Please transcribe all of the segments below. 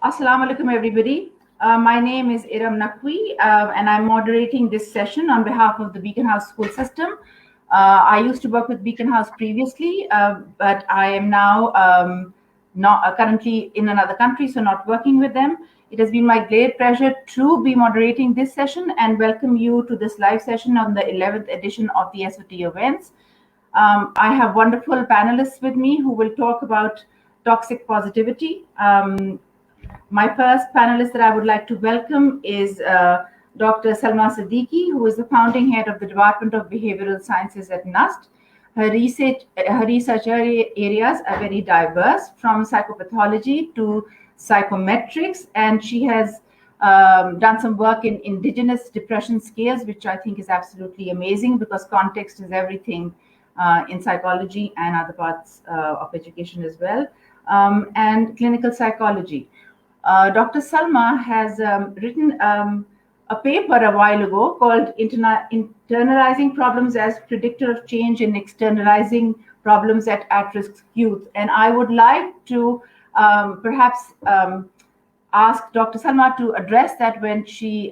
Assalamu alaikum, everybody. My name is Iram Naqvi, and I'm moderating this session on behalf of the Beacon House school system. I used to work with Beacon House previously, but I am now not currently in another country, so not working with them. It has been my great pleasure to be moderating this session and welcome you to this live session on the 11th edition of the SOT events. I have wonderful panelists with me who will talk about toxic positivity. My first panelist that I would like to welcome is Dr. Salma Siddiqui, who is the founding head of the Department of Behavioral Sciences at NUST. Her research areas are very diverse, from psychopathology to psychometrics, and she has done some work in indigenous depression scales, which I think is absolutely amazing because context is everything in psychology and other parts of education as well, and clinical psychology. Dr. Salma has written a paper a while ago called Internalizing Problems as Predictor of Change in Externalizing Problems at-risk Youth. And I would like to perhaps ask Dr. Salma to address that when she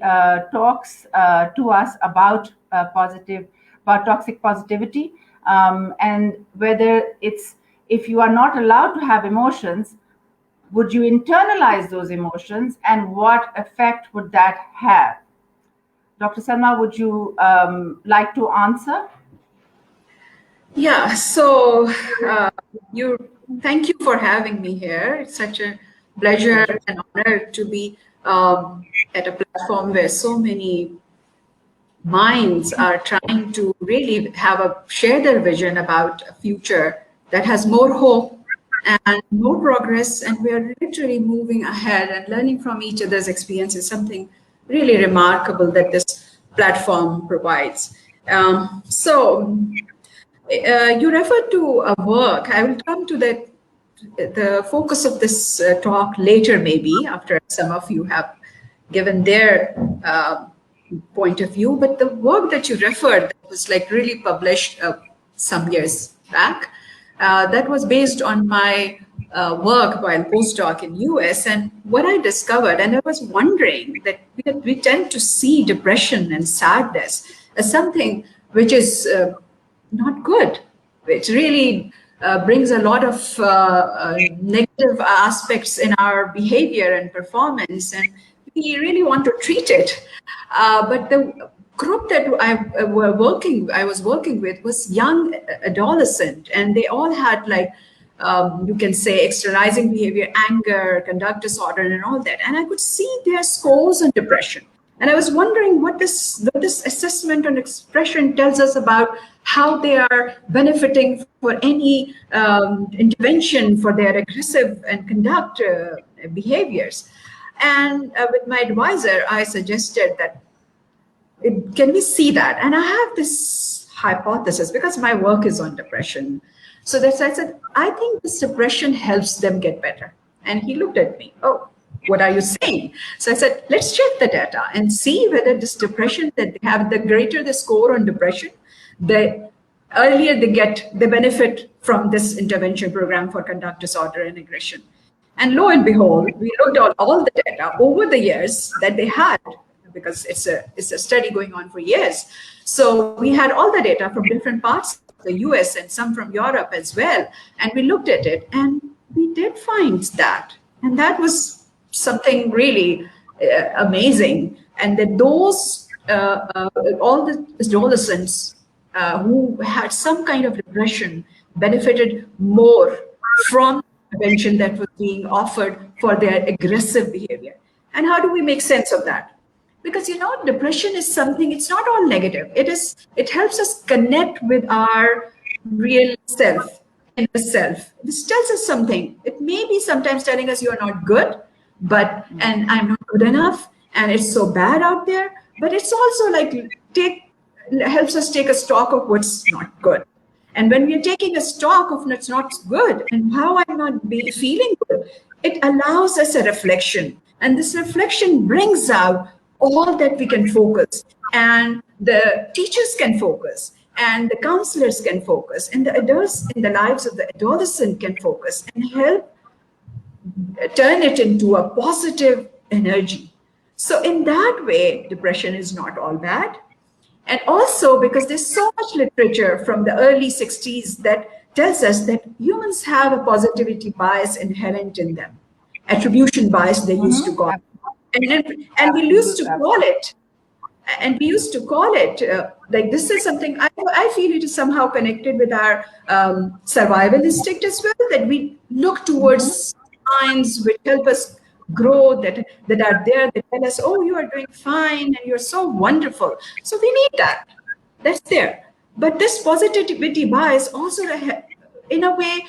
talks to us about toxic positivity, and whether if you are not allowed to have emotions, would you internalize those emotions, and what effect would that have? Dr. Salma, would you like to answer? Yeah, so thank you for having me here. It's such a pleasure and honor to be at a platform where so many minds are trying to really share their vision about a future that has more hope and more progress, and we are literally moving ahead and learning from each other's experiences, something really remarkable that this platform provides. You referred to a work. I will come to the focus of this talk later, maybe after some of you have given their point of view. But the work that you referred that was like really published some years back, that was based on my work while postdoc in US. And what I discovered, and I was wondering that we tend to see depression and sadness as something which is not good, which really brings a lot of negative aspects in our behavior and performance, and we really want to treat it. But the group that I was working with was young adolescent, and they all had like you can say externalizing behavior, anger, conduct disorder, and all that. And I could see their scores on depression. And I was wondering what this assessment on expression tells us about how they are benefiting for any intervention for their aggressive and conduct behaviors. And with my advisor, I suggested that, can we see that? And I have this hypothesis because my work is on depression. So that's I said, I think this depression helps them get better. And he looked at me, oh, what are you saying? So I said, let's check the data and see whether this depression that they have, the greater the score on depression, the earlier they benefit from this intervention program for conduct disorder and aggression. And lo and behold, we looked at all the data over the years that they had, because it's a study going on for years. So we had all the data from different parts of the US and some from Europe as well. And we looked at it and we did find that. And that was something really amazing. And that those, all the adolescents who had some kind of depression benefited more from intervention that was being offered for their aggressive behavior. And how do we make sense of that? Because, you know, depression is something, it's not all negative. It helps us connect with our real self, inner self. This tells us something. It may be sometimes telling us you're not good, and I'm not good enough, and it's so bad out there. But it's also like helps us take a stock of what's not good. And when we're taking a stock of what's not good and how I'm not feeling good, it allows us a reflection. And this reflection brings out all that we can focus, and the teachers can focus, and the counselors can focus, and the adults in the lives of the adolescent can focus and help turn it into a positive energy. So in that way, depression is not all bad. And also because there's so much literature from the early 60s that tells us that humans have a positivity bias inherent in them. Attribution bias, they used to call it. And we used to call it, like this is something I feel it is somehow connected with our survival instinct as well, that we look towards signs which help us grow, that are there, that tell us, oh, you are doing fine and you're so wonderful. So we need that. That's there. But this positivity bias also, in a way,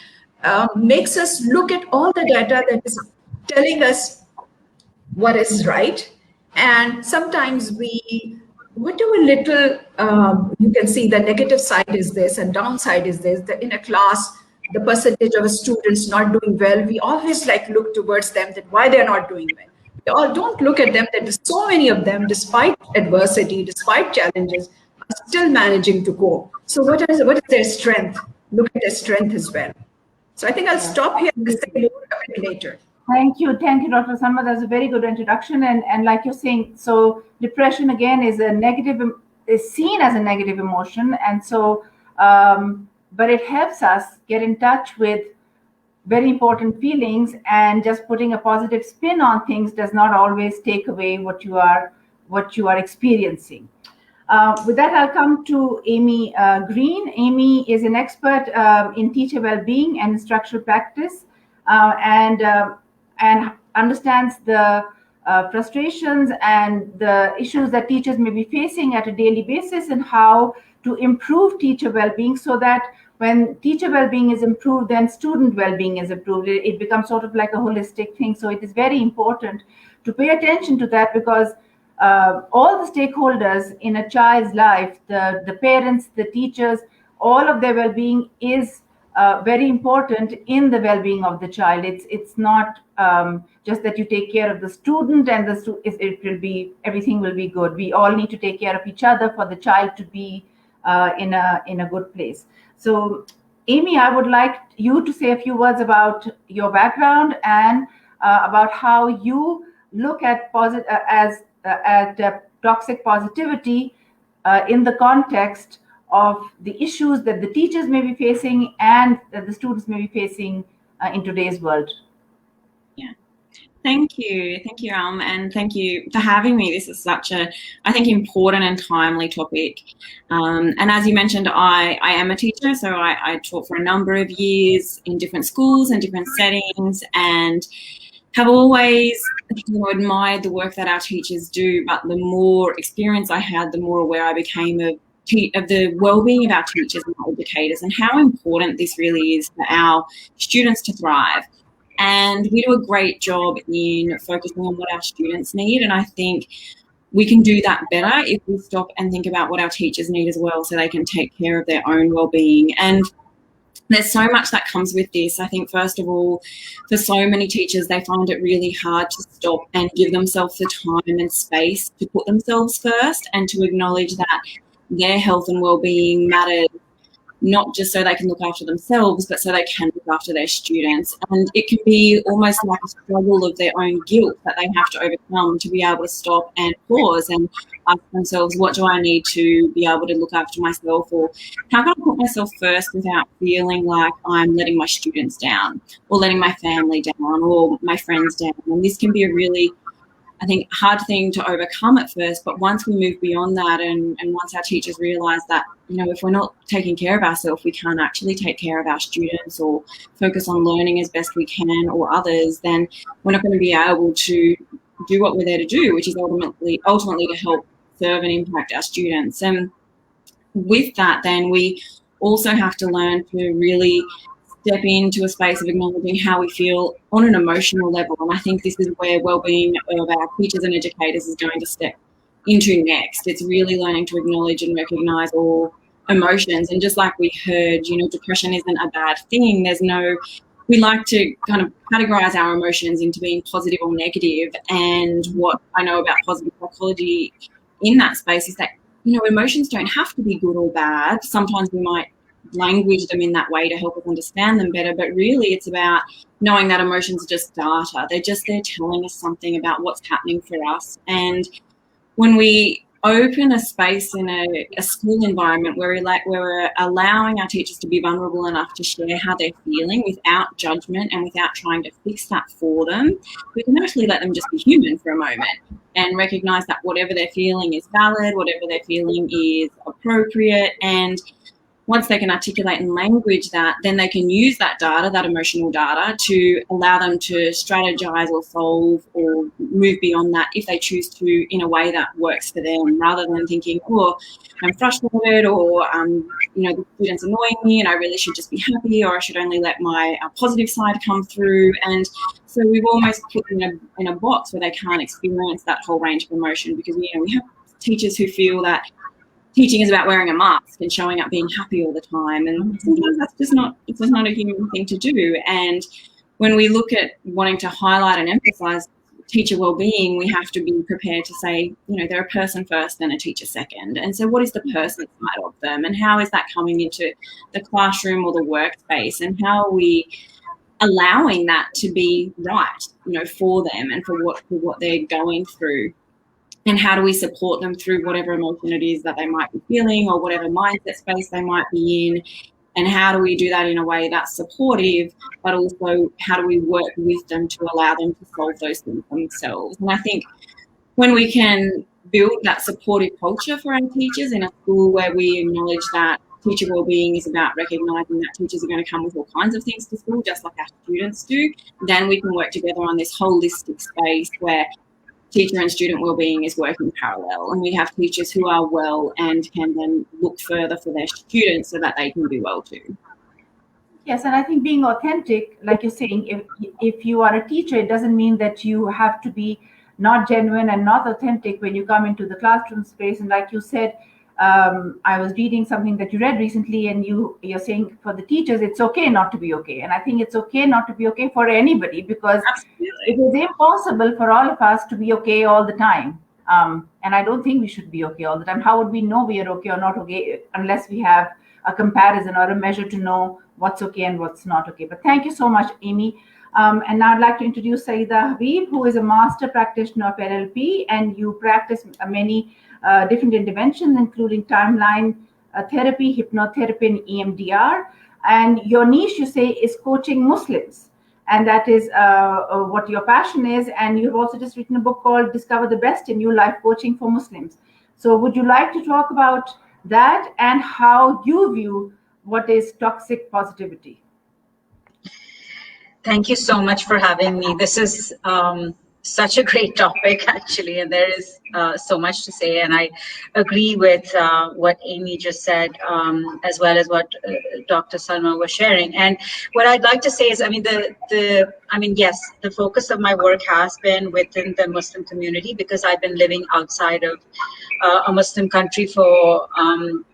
makes us look at all the data that is telling us what is right. And sometimes we do a little, you can see the negative side is this and downside is this. In a class, the percentage of students not doing well, we always like look towards them, that why they're not doing well. We all don't look at them, that so many of them, despite adversity, despite challenges, are still managing to cope. So what is their strength? Look at their strength as well. So I think I'll stop here and say more a bit later. Thank you, Dr. Salma. That's a very good introduction. And like you're saying, so depression again is seen as a negative emotion, and so but it helps us get in touch with very important feelings, and just putting a positive spin on things does not always take away what you are experiencing. With that, I'll come to Amy Green. Amy is an expert in teacher well-being and instructional practice, and understands the frustrations and the issues that teachers may be facing at a daily basis, and how to improve teacher well-being, so that when teacher well-being is improved, then student well-being is improved. It becomes sort of like a holistic thing. So it is very important to pay attention to that, because all the stakeholders in a child's life, the parents, the teachers, all of their well-being is very important in the well-being of the child. It's not just that you take care of the student and everything will be good. We all need to take care of each other for the child to be in a good place. So, Amy, I would like you to say a few words about your background and about how you look at toxic positivity in the context of the issues that the teachers may be facing and that the students may be facing in today's world. Yeah. Thank you, and thank you for having me. This is such a, I think, important and timely topic. And as you mentioned, I am a teacher, so I taught for a number of years in different schools and different settings, and have always admired the work that our teachers do. But the more experience I had, the more aware I became of the well-being of our teachers and our educators, and how important this really is for our students to thrive. And we do a great job in focusing on what our students need. And I think we can do that better if we stop and think about what our teachers need as well, so they can take care of their own well-being. And there's so much that comes with this. I think, first of all, for so many teachers, they find it really hard to stop and give themselves the time and space to put themselves first, and to acknowledge that their health and well-being matters, not just so they can look after themselves, but so they can look after their students. And it can be almost like a struggle of their own guilt that they have to overcome to be able to stop and pause and ask themselves, what do I need to be able to look after myself, or how can I put myself first without feeling like I'm letting my students down, or letting my family down, or my friends down. And this can be a really, I think, hard thing to overcome at first, but once we move beyond that, and once our teachers realise that, if we're not taking care of ourselves, we can't actually take care of our students or focus on learning as best we can, or others, then we're not going to be able to do what we're there to do, which is ultimately to help serve and impact our students. And with that, then we also have to learn to really step into a space of acknowledging how we feel on an emotional level. And I think this is where well-being of our teachers and educators is going to step into next. It's really learning to acknowledge and recognise all emotions. And just like we heard, depression isn't a bad thing. We like to kind of categorise our emotions into being positive or negative. And what I know about positive psychology in that space is that, emotions don't have to be good or bad. Sometimes we might language them in that way to help us understand them better. But really, it's about knowing that emotions are just data. They're just there telling us something about what's happening for us. And when we open a space in a school environment where we're allowing our teachers to be vulnerable enough to share how they're feeling without judgment and without trying to fix that for them, we can actually let them just be human for a moment and recognize that whatever they're feeling is valid, whatever they're feeling is appropriate. And once they can articulate in language that, then they can use that data, that emotional data, to allow them to strategize or solve or move beyond that if they choose to, in a way that works for them, rather than thinking, oh, I'm frustrated, or the student's annoying me and I really should just be happy, or I should only let my positive side come through. And so we've almost put them in a box where they can't experience that whole range of emotion, because we have teachers who feel that teaching is about wearing a mask and showing up being happy all the time, and sometimes it's just not a human thing to do. And when we look at wanting to highlight and emphasize teacher well-being, we have to be prepared to say, they're a person first and a teacher second. And so what is the person side of them, and how is that coming into the classroom or the workspace, and how are we allowing that to be right, for them and for what they're going through? And how do we support them through whatever emotion it is that they might be feeling, or whatever mindset space they might be in? And how do we do that in a way that's supportive, but also how do we work with them to allow them to solve those things themselves? And I think when we can build that supportive culture for our teachers in a school where we acknowledge that teacher wellbeing is about recognizing that teachers are going to come with all kinds of things to school, just like our students do, then we can work together on this holistic space where teacher and student wellbeing is working parallel, and we have teachers who are well and can then look further for their students so that they can do well too. Yes, and I think being authentic, like you're saying, if you are a teacher, it doesn't mean that you have to be not genuine and not authentic when you come into the classroom space. And like you said, I was reading something that you read recently, and you're saying for the teachers, it's okay not to be okay. And I think it's okay not to be okay for anybody, because Absolutely. It is impossible for all of us to be okay all the time. And I don't think we should be okay all the time. How would we know we are okay or not okay unless we have a comparison or a measure to know what's okay and what's not okay? But thank you so much, Amy. And now I'd like to introduce Sayeda Habib, who is a master practitioner of Nlp, and you practice many different interventions, including timeline therapy, hypnotherapy, and EMDR. And your niche, you say, is coaching Muslims. And that is what your passion is. And you've also just written a book called Discover the Best in You, Life Coaching for Muslims. So would you like to talk about that and how you view what is toxic positivity? Thank you so much for having me. This is such a great topic, actually, and there is so much to say. And I agree with what Amy just said, as well as what Dr. Salma was sharing. And what I'd like to say is, yes, the focus of my work has been within the Muslim community, because I've been living outside of a Muslim country for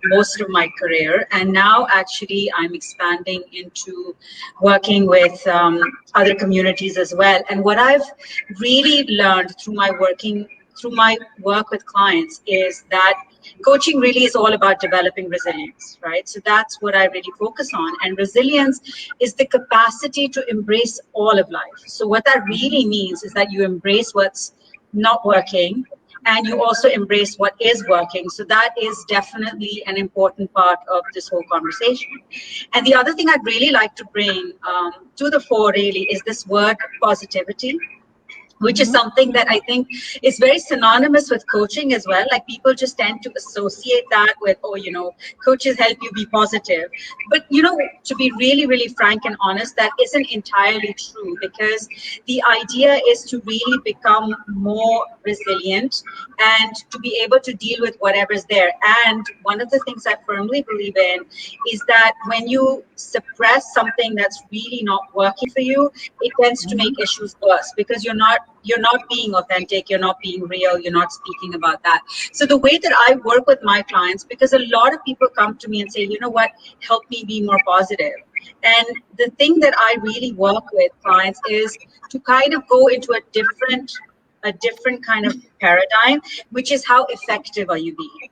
most of my career. And now actually I'm expanding into working with other communities as well. And what I've really learned through my work with clients is that coaching really is all about developing resilience, right? So that's what I really focus on. And resilience is the capacity to embrace all of life. So what that really means is that you embrace what's not working, and you also embrace what is working. So that is definitely an important part of this whole conversation. And the other thing I'd really like to bring to the fore really is this word positivity, which is something that I think is very synonymous with coaching as well. Like, people just tend to associate that with, coaches help you be positive. But, to be really, really frank and honest, that isn't entirely true, because the idea is to really become more resilient and to be able to deal with whatever's there. And one of the things I firmly believe in is that when you suppress something that's really not working for you, it tends to make issues worse, because you're not being authentic, you're not being real, you're not speaking about that. So the way that I work with my clients, because a lot of people come to me and say, you know what, help me be more positive. And the thing that I really work with clients is to kind of go into a different kind of paradigm, which is how effective are you being?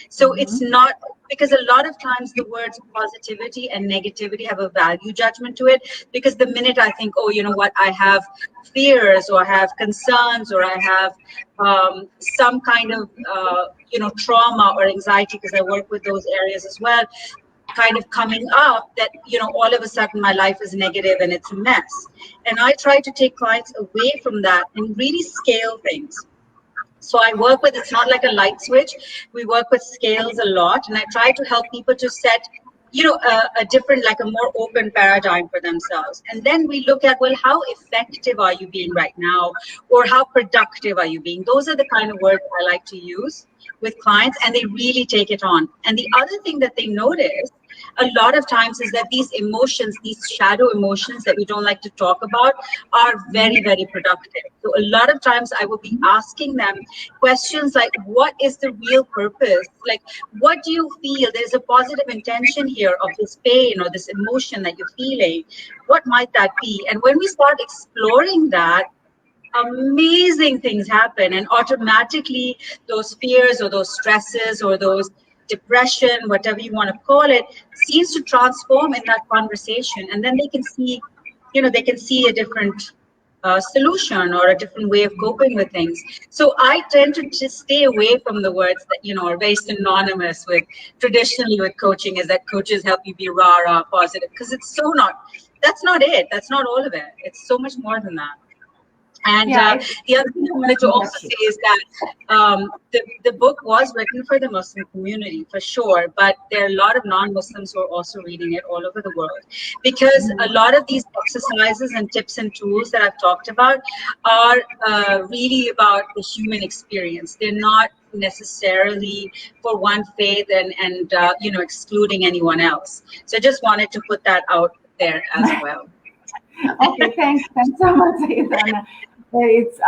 So it's not, because a lot of times the words positivity and negativity have a value judgment to it, because the minute I think, oh, you know what, I have fears, or I have concerns, or I have some kind of trauma or anxiety, because I work with those areas as well, kind of coming up, that all of a sudden my life is negative and it's a mess. And I try to take clients away from that and really scale things. So I work with, it's not like a light switch, we work with scales a lot, and I try to help people to set a different, like a more open paradigm for themselves. And then we look at, well, how effective are you being right now, or how productive are you being? Those are the kind of words I like to use with clients, and they really take it on. And the other thing that they notice a lot of times is that these emotions, these shadow emotions that we don't like to talk about, are very, very productive. So a lot of times I will be asking them questions like, what is the real purpose? Like, what do you feel? There's a positive intention here of this pain or this emotion that you're feeling. What might that be? And when we start exploring that, amazing things happen, and automatically those fears or those stresses or those depression, whatever you want to call it, seems to transform in that conversation. And then they can see, a different solution or a different way of coping with things. So I tend to just stay away from the words that, are very synonymous with, traditionally with coaching, is that coaches help you be rah, positive, because it's so not, that's not it. That's not all of it. It's so much more than that. And the other thing I wanted to also say is that the book was written for the Muslim community, for sure, but there are a lot of non-Muslims who are also reading it all over the world, because a lot of these exercises and tips and tools that I've talked about are really about the human experience. They're not necessarily for one faith and excluding anyone else. So I just wanted to put that out there as well. Okay, thanks so much, Sayeda. It's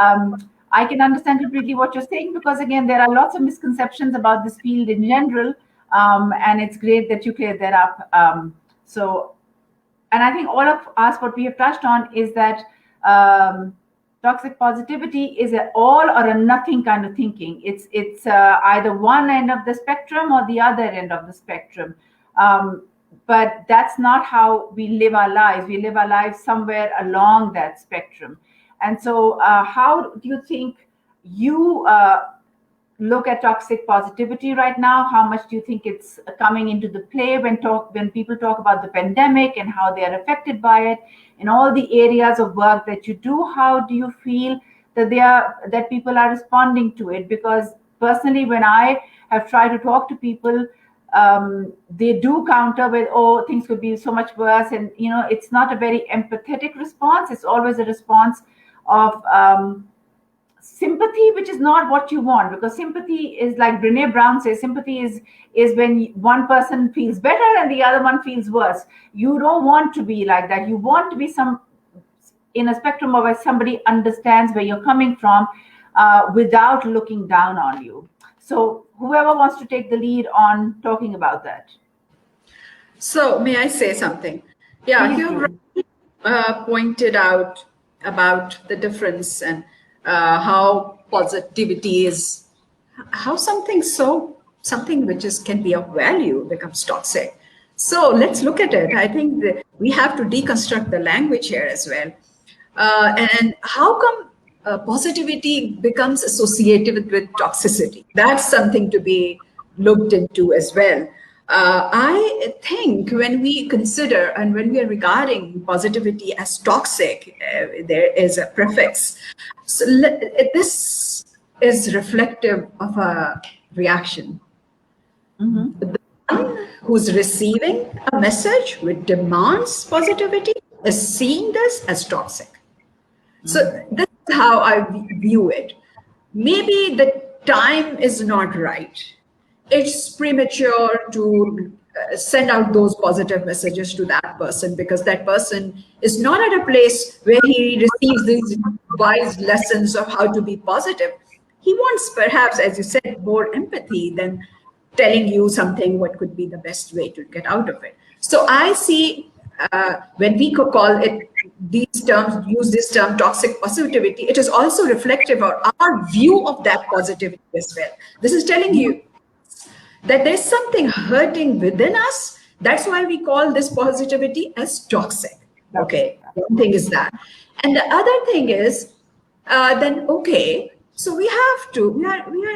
I can understand completely what you're saying, because again, there are lots of misconceptions about this field in general, and it's great that you cleared that up. And I think all of us, what we have touched on is that toxic positivity is an all or a nothing kind of thinking. It's either one end of the spectrum or the other end of the spectrum. But that's not how we live our lives. We live our lives somewhere along that spectrum. And so how do you think you look at toxic positivity right now? How much do you think it's coming into the play when people talk about the pandemic and how they are affected by it, in all the areas of work that you do? How do you feel that people are responding to it? Because personally, when I have tried to talk to people, they do counter with, oh, things could be so much worse. And, it's not a very empathetic response. It's always a response of sympathy, which is not what you want, because sympathy is, like Brene Brown says, sympathy is when one person feels better and the other one feels worse. You don't want to be like that. You want to be in a spectrum of where somebody understands where you're coming from without looking down on you. So whoever wants to take the lead on talking about that. So may I say something? Yeah, you pointed out about the difference and how positivity is, how something which can be of value becomes toxic. So let's look at it. I think that we have to deconstruct the language here as well. And how come positivity becomes associated with toxicity? That's something to be looked into as well. I think when we consider and when we are regarding positivity as toxic, there is a prefix. So this is reflective of a reaction. The one who's receiving a message which demands positivity is seeing this as toxic. So this is how I view it. Maybe the time is not right. It's premature to send out those positive messages to that person, because that person is not at a place where he receives these wise lessons of how to be positive. He wants, perhaps, as you said, more empathy than telling you something what could be the best way to get out of it. So I see when we could call it use this term toxic positivity, it is also reflective of our view of that positivity as well. This is telling you that there's something hurting within us. That's why we call this positivity as toxic. Okay, one thing is that. And the other thing is, then, okay, so we have to,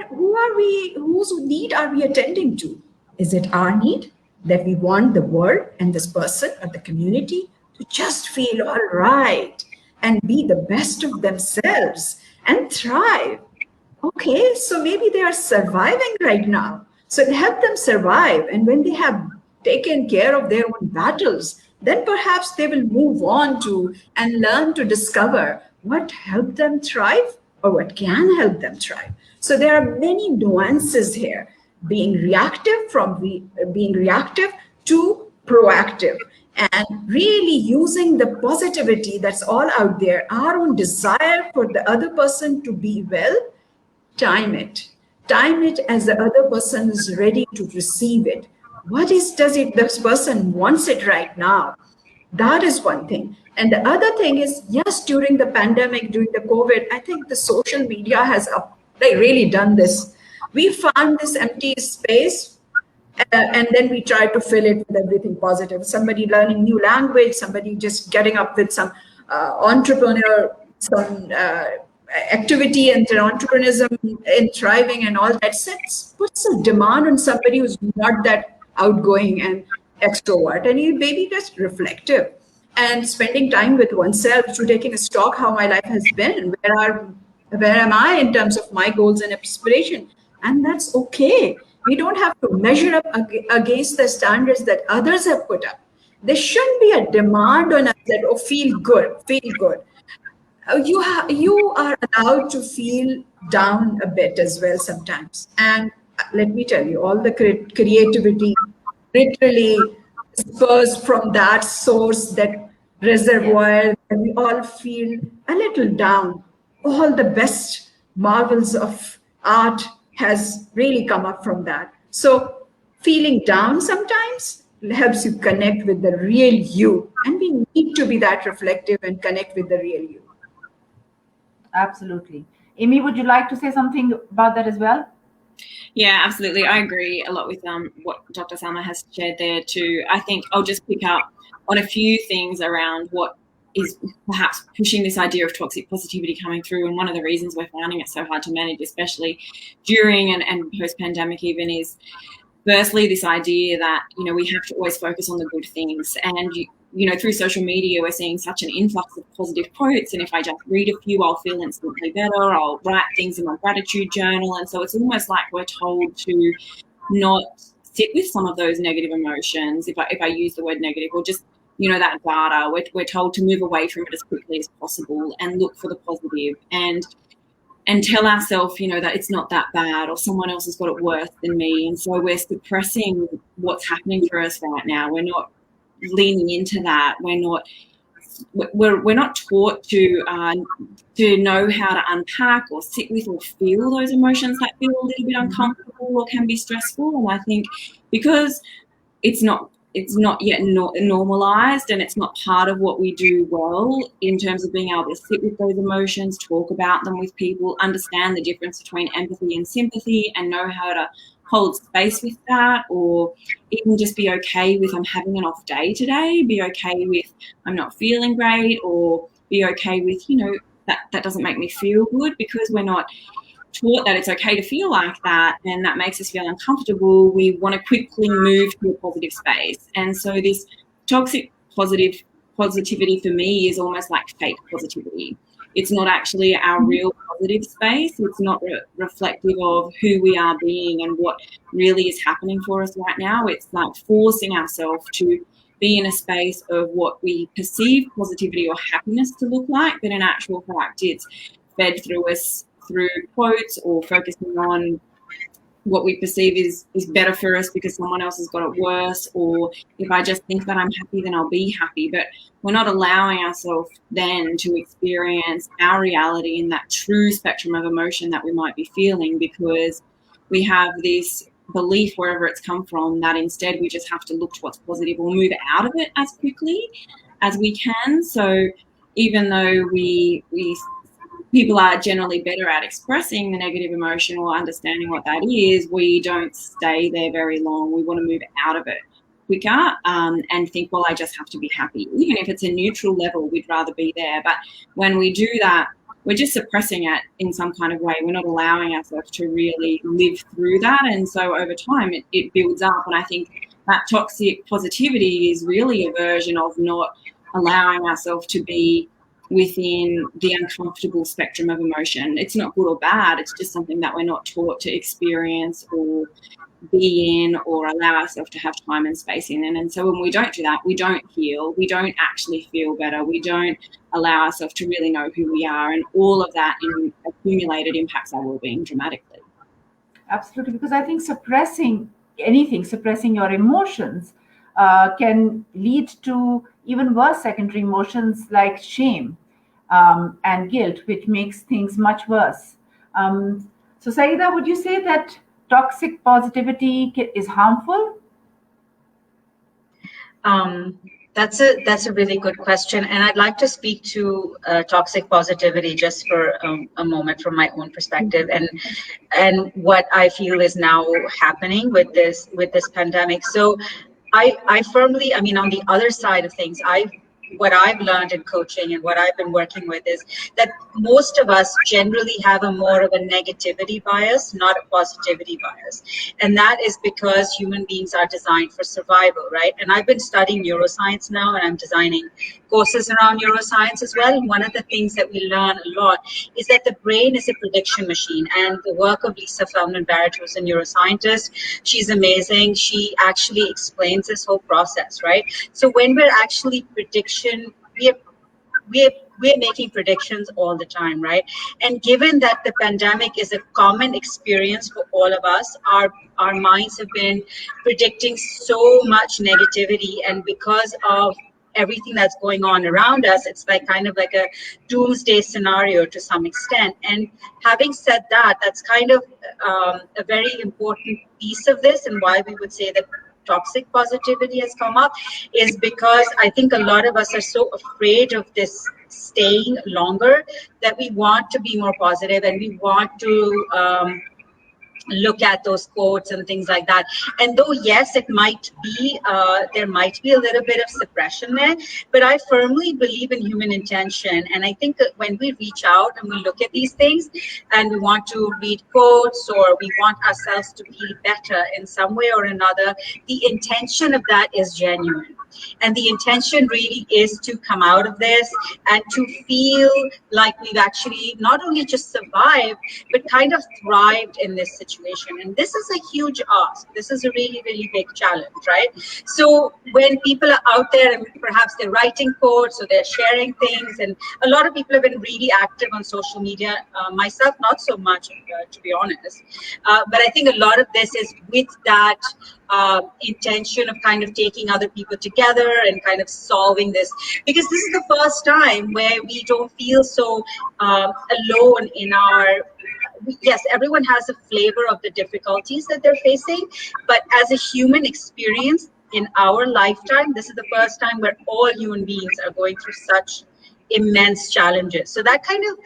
whose need are we attending to? Is it our need that we want the world and this person or the community to just feel all right and be the best of themselves and thrive? Okay, so maybe they are surviving right now. So help them survive. And when they have taken care of their own battles, then perhaps they will move on to and learn to discover what helped them thrive or what can help them thrive. So there are many nuances here, being reactive being reactive to proactive, and really using the positivity that's all out there, our own desire for the other person to be well. Time it as the other person is ready to receive it. This person wants it right now? That is one thing. And the other thing is, yes, during the pandemic, during the COVID, I think the social media has really done this. We found this empty space, and then we try to fill it with everything positive. Somebody learning new language, somebody just getting up with some entrepreneur, some activity and entrepreneurism in thriving and all that puts a demand on somebody who's not that outgoing and extrovert, and you maybe just reflective and spending time with oneself, to taking a stock how my life has been, where am I in terms of my goals and aspiration. And that's okay. We don't have to measure up against the standards that others have put up. There shouldn't be a demand on us that, oh, feel good. You are allowed to feel down a bit as well sometimes. And let me tell you, all the creativity literally spurs from that source, that reservoir, and we all feel a little down. All the best marvels of art has really come up from that. So feeling down sometimes helps you connect with the real you. And we need to be that reflective and connect with the real you. Absolutely. Amy, would you like to say something about that as well? Yeah, absolutely. I agree a lot with what Dr. Salma has shared there too. I think I'll just pick up on a few things around what is perhaps pushing this idea of toxic positivity coming through. And one of the reasons we're finding it so hard to manage, especially during and post-pandemic even, is firstly this idea that, we have to always focus on the good things. And, through social media, we're seeing such an influx of positive quotes. And if I just read a few, I'll feel instantly better. I'll write things in my gratitude journal. And so it's almost like we're told to not sit with some of those negative emotions, if I use the word negative, or just, that data. We're told to move away from it as quickly as possible and look for the positive and tell ourselves, that it's not that bad, or someone else has got it worse than me. And so we're suppressing what's happening for us right now. We're not leaning into that. We're not taught to know how to unpack or sit with or feel those emotions that feel a little bit uncomfortable or can be stressful. And I think because it's not yet normalized, and it's not part of what we do well in terms of being able to sit with those emotions, talk about them with people, understand the difference between empathy and sympathy, and know how to hold space with that, or even just be okay with, I'm having an off day today, be okay with, I'm not feeling great, or be okay with, that doesn't make me feel good, because we're not taught that it's okay to feel like that, and that makes us feel uncomfortable. We want to quickly move to a positive space. And so this toxic positivity for me is almost like fake positivity. It's not actually our real positive space. It's not reflective of who we are being and what really is happening for us right now. It's like forcing ourselves to be in a space of what we perceive positivity or happiness to look like, but in actual fact, it's fed through us through quotes, or focusing on what we perceive is better for us because someone else has got it worse, or if I just think that I'm happy, then I'll be happy. But we're not allowing ourselves then to experience our reality in that true spectrum of emotion that we might be feeling, because we have this belief, wherever it's come from, that instead we just have to look to what's positive or move out of it as quickly as we can. So even though we people are generally better at expressing the negative emotion or understanding what that is, we don't stay there very long. We want to move out of it quicker and think, well, I just have to be happy. Even if it's a neutral level, we'd rather be there. But when we do that, we're just suppressing it in some kind of way. We're not allowing ourselves to really live through that. And so over time, it builds up. And I think that toxic positivity is really a version of not allowing ourselves to be within the uncomfortable spectrum of emotion. It's not good or bad. It's just something that we're not taught to experience or be in or allow ourselves to have time and space in. And so when we don't do that, we don't heal. We don't actually feel better. We don't allow ourselves to really know who we are. And all of that accumulated impacts our well-being dramatically. Absolutely. Because I think suppressing anything, suppressing your emotions can lead to even worse secondary emotions like shame and guilt, which makes things much worse. So Sayeda, would you say that toxic positivity is harmful? That's a really good question, and I'd like to speak to toxic positivity just for a moment from my own perspective, and what I feel is now happening with this pandemic. So, I firmly, I mean, on the other side of things, what I've learned in coaching and what I've been working with is that most of us generally have a more of a negativity bias, not a positivity bias. And that is because human beings are designed for survival, right? And I've been studying neuroscience now, and I'm designing courses around neuroscience as well. And one of the things that we learn a lot is that the brain is a prediction machine. And the work of Lisa Feldman-Barrett, who's a neuroscientist, she's amazing. She actually explains this whole process, right? So when we're actually we're making predictions all the time, right? And given that the pandemic is a common experience for all of us, our minds have been predicting so much negativity, and because of everything that's going on around us, it's like kind of like a doomsday scenario to some extent. And having said that, that's kind of a very important piece of this, and why we would say that toxic positivity has come up is because I think a lot of us are so afraid of this staying longer that we want to be more positive, and we want to look at those quotes and things like that. And though, yes, it might be, there might be a little bit of suppression there, but I firmly believe in human intention. And I think that when we reach out and we look at these things and we want to read quotes, or we want ourselves to be better in some way or another, the intention of that is genuine. And the intention really is to come out of this and to feel like we've actually not only just survived, but kind of thrived in this situation. And this is a huge ask. This is a really, really big challenge, right? So when people are out there and perhaps they're writing quotes or they're sharing things, and a lot of people have been really active on social media, myself, not so much, to be honest. But I think a lot of this is with that intention of kind of taking other people together and kind of solving this, because this is the first time where we don't feel so alone in our, yes, everyone has a flavor of the difficulties that they're facing, but as a human experience in our lifetime, this is the first time where all human beings are going through such immense challenges. So that kind of,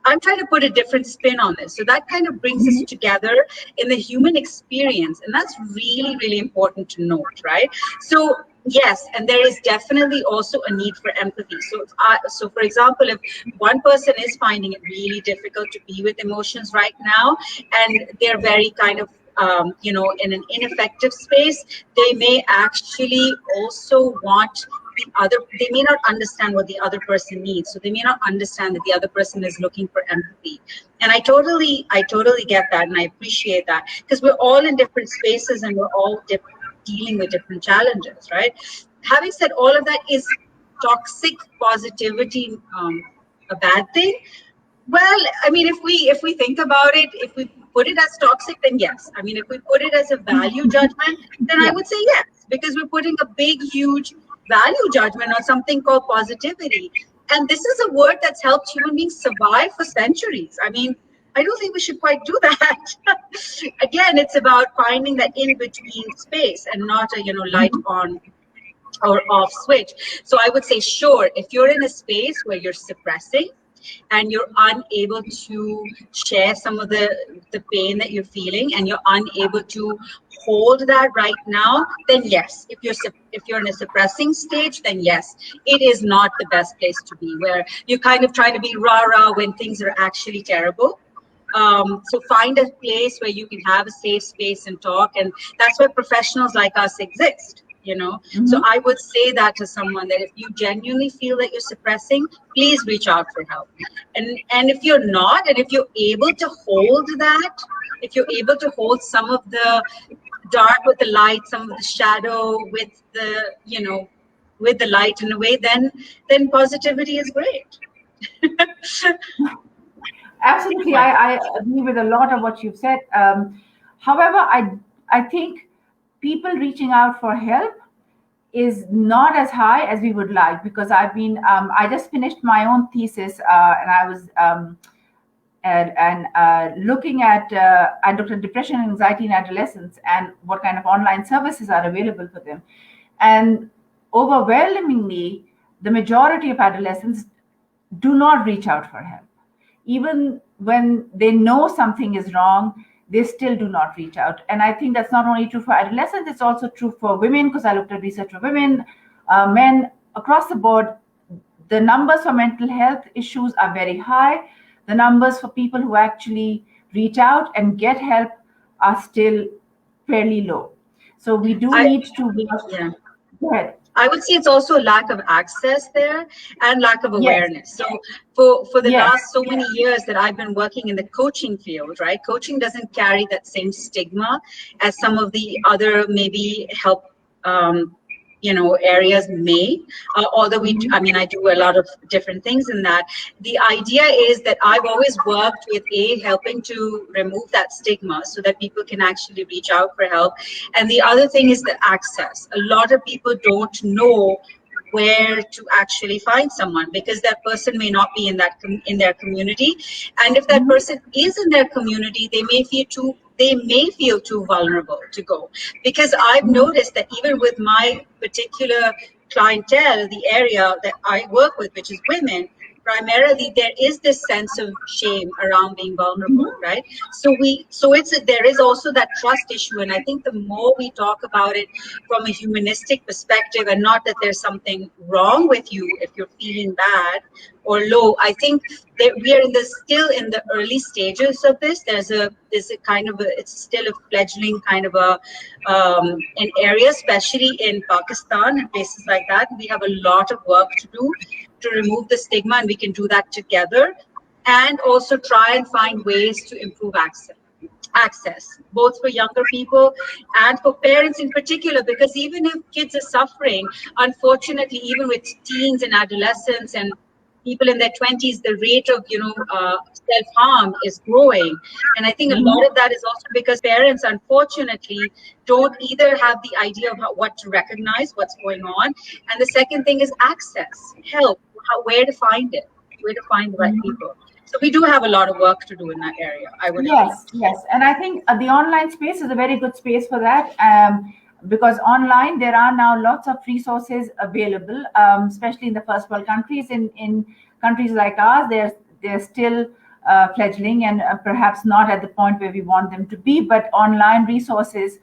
I'm trying to put a different spin on this. So that kind of brings us together in the human experience. And that's really, really important to note, right? So yes, and there is definitely also a need for empathy. So for example, if one person is finding it really difficult to be with emotions right now, and they're very kind of in an ineffective space, they may actually also want they may not understand what the other person needs. So they may not understand that the other person is looking for empathy. And I totally get that, and I appreciate that, because we're all in different spaces and we're all dealing with different challenges, right? Having said all of that, is toxic positivity a bad thing? Well, I mean, if we think about it, if we put it as toxic, then yes. I mean, if we put it as a value judgment, then I would say yes, because we're putting a big, huge value judgment on something called positivity. And this is a word that's helped human beings survive for centuries. I mean, I don't think we should quite do that. Again, it's about finding that in-between space and not a, light on or off switch. So I would say, sure, if you're in a space where you're suppressing, and you're unable to share some of the pain that you're feeling, and you're unable to hold that right now, then yes. If you're in a suppressing stage, then yes, it is not the best place to be, where you kind of try to be rah-rah when things are actually terrible. So find a place where you can have a safe space and talk, and that's where professionals like us exist, you know. So I would say that to someone, that if you genuinely feel that you're suppressing, please reach out for help. And if you're not, and if you're able to hold that, if you're able to hold some of the dark with the light, some of the shadow with the, you know, with the light in a way, then positivity is great. Absolutely, I agree with a lot of what you've said. However, I think people reaching out for help is not as high as we would like, because I've been I just finished my own thesis, and I was looking at I looked at depression and anxiety in adolescents and what kind of online services are available for them, and overwhelmingly the majority of adolescents do not reach out for help. Even when they know something is wrong, they still do not reach out. And I think that's not only true for adolescents, it's also true for women, because I looked at research for women, men, across the board. The numbers for mental health issues are very high. The numbers for people who actually reach out and get help are still fairly low. So we do need to work. Yeah. Go ahead. I would say it's also a lack of access there and lack of awareness. Yes. So for the last so many years that I've been working in the coaching field, right? Coaching doesn't carry that same stigma as some of the other maybe help, you know, areas may, although I do a lot of different things in that. The idea is that I've always worked with helping to remove that stigma so that people can actually reach out for help. And the other thing is the access. A lot of people don't know where to actually find someone, because that person may not be in their community, and if that person is in their community, they may feel too vulnerable to go. Because I've noticed that even with my particular clientele, the area that I work with, which is women, primarily there is this sense of shame around being vulnerable, right? So there is also that trust issue, and I think the more we talk about it from a humanistic perspective, and not that there's something wrong with you if you're feeling bad or low, I think that we are still in the early stages of this. There's a kind of it's still a fledgling kind of an area, especially in Pakistan and places like that. We have a lot of work to do to remove the stigma, and we can do that together, and also try and find ways to improve access, both for younger people and for parents in particular, because even if kids are suffering, unfortunately, even with teens and adolescents and people in their 20s, the rate of self-harm is growing. And I think a lot of that is also because parents, unfortunately, don't either have the idea of what to recognize, what's going on. And the second thing is access, help, where to find it, where to find the right people. So we do have a lot of work to do in that area, I would agree. Yes. And I think the online space is a very good space for that. Because online there are now lots of resources available, especially in the first world countries. In countries like ours, they're still fledgling and perhaps not at the point where we want them to be, but online resources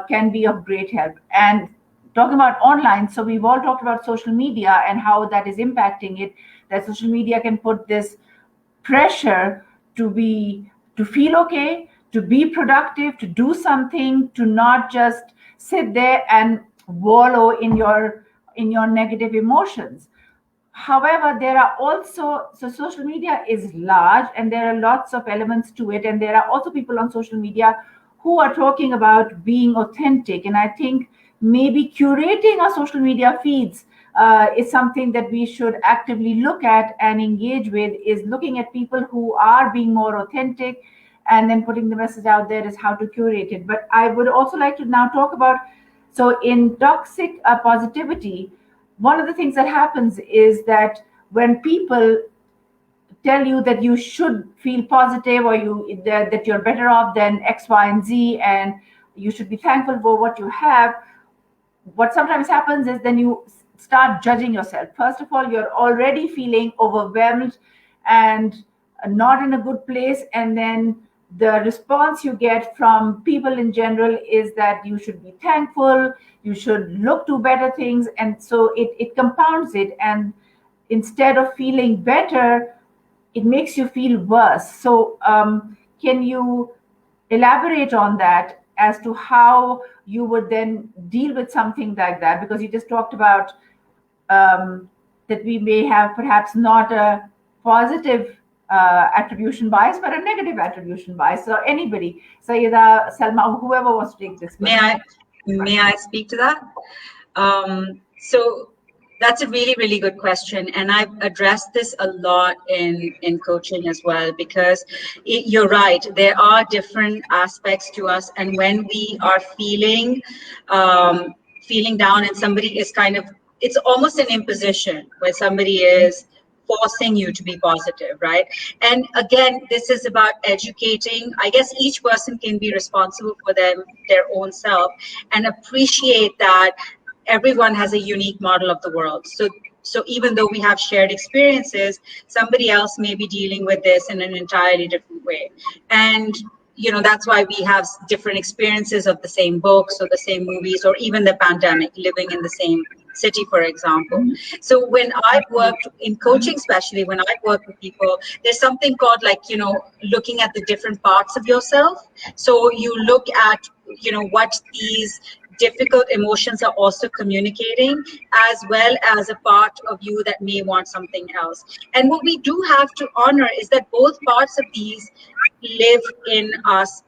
can be of great help. And talking about online, so we've all talked about social media and how that is impacting it, that social media can put this pressure to feel okay, to be productive, to do something, to not just sit there and wallow in your negative emotions. However, there are also, so social media is large and there are lots of elements to it, and there are also people on social media who are talking about being authentic. And I think maybe curating our social media feeds is something that we should actively look at and engage with, is looking at people who are being more authentic and then putting the message out there is how to curate it. But I would also like to now talk about, so in toxic positivity, one of the things that happens is that when people tell you that you should feel positive, or that you're better off than X, Y, and Z, and you should be thankful for what you have, what sometimes happens is then you start judging yourself. First of all, you're already feeling overwhelmed and not in a good place, and then the response you get from people in general is that you should be thankful, you should look to better things, and so it compounds it, and instead of feeling better, it makes you feel worse. So can you elaborate on that as to how you would then deal with something like that? Because you just talked about that we may have perhaps not a positive attribution bias, but a negative attribution bias. So anybody, Sayeda, Salma, whoever wants to take this question. May I speak to that? So that's a really, really good question. And I've addressed this a lot in coaching as well, because you're right, there are different aspects to us. And when we are feeling down and somebody is it's almost an imposition where somebody is forcing you to be positive, right? And again, this is about educating. I guess each person can be responsible for their own self and appreciate that everyone has a unique model of the world. So even though we have shared experiences, somebody else may be dealing with this in an entirely different way. And that's why we have different experiences of the same books or the same movies, or even the pandemic, living in the same city, for example. So when I've worked in coaching, especially when I've worked with people, there's something called looking at the different parts of yourself. So you look at, what these difficult emotions are also communicating, as well as a part of you that may want something else. And what we do have to honor is that both parts of these live in us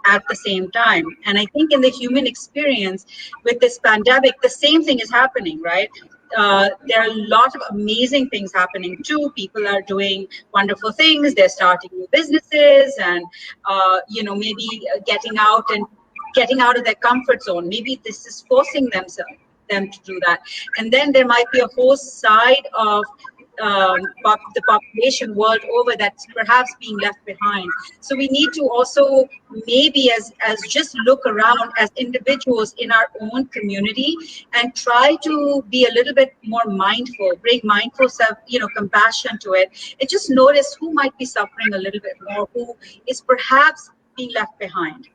at the same time. And I think in the human experience with this pandemic, the same thing is happening, right? There are a lot of amazing things happening too. People are doing wonderful things. They're starting new businesses, and maybe getting out of their comfort zone. Maybe this is forcing them to do that. And then there might be a whole side of the population world over that's perhaps being left behind. So we need to also maybe as just look around as individuals in our own community and try to be a little bit more mindful, bring mindful compassion to it, and just notice who might be suffering a little bit more, who is perhaps being left behind.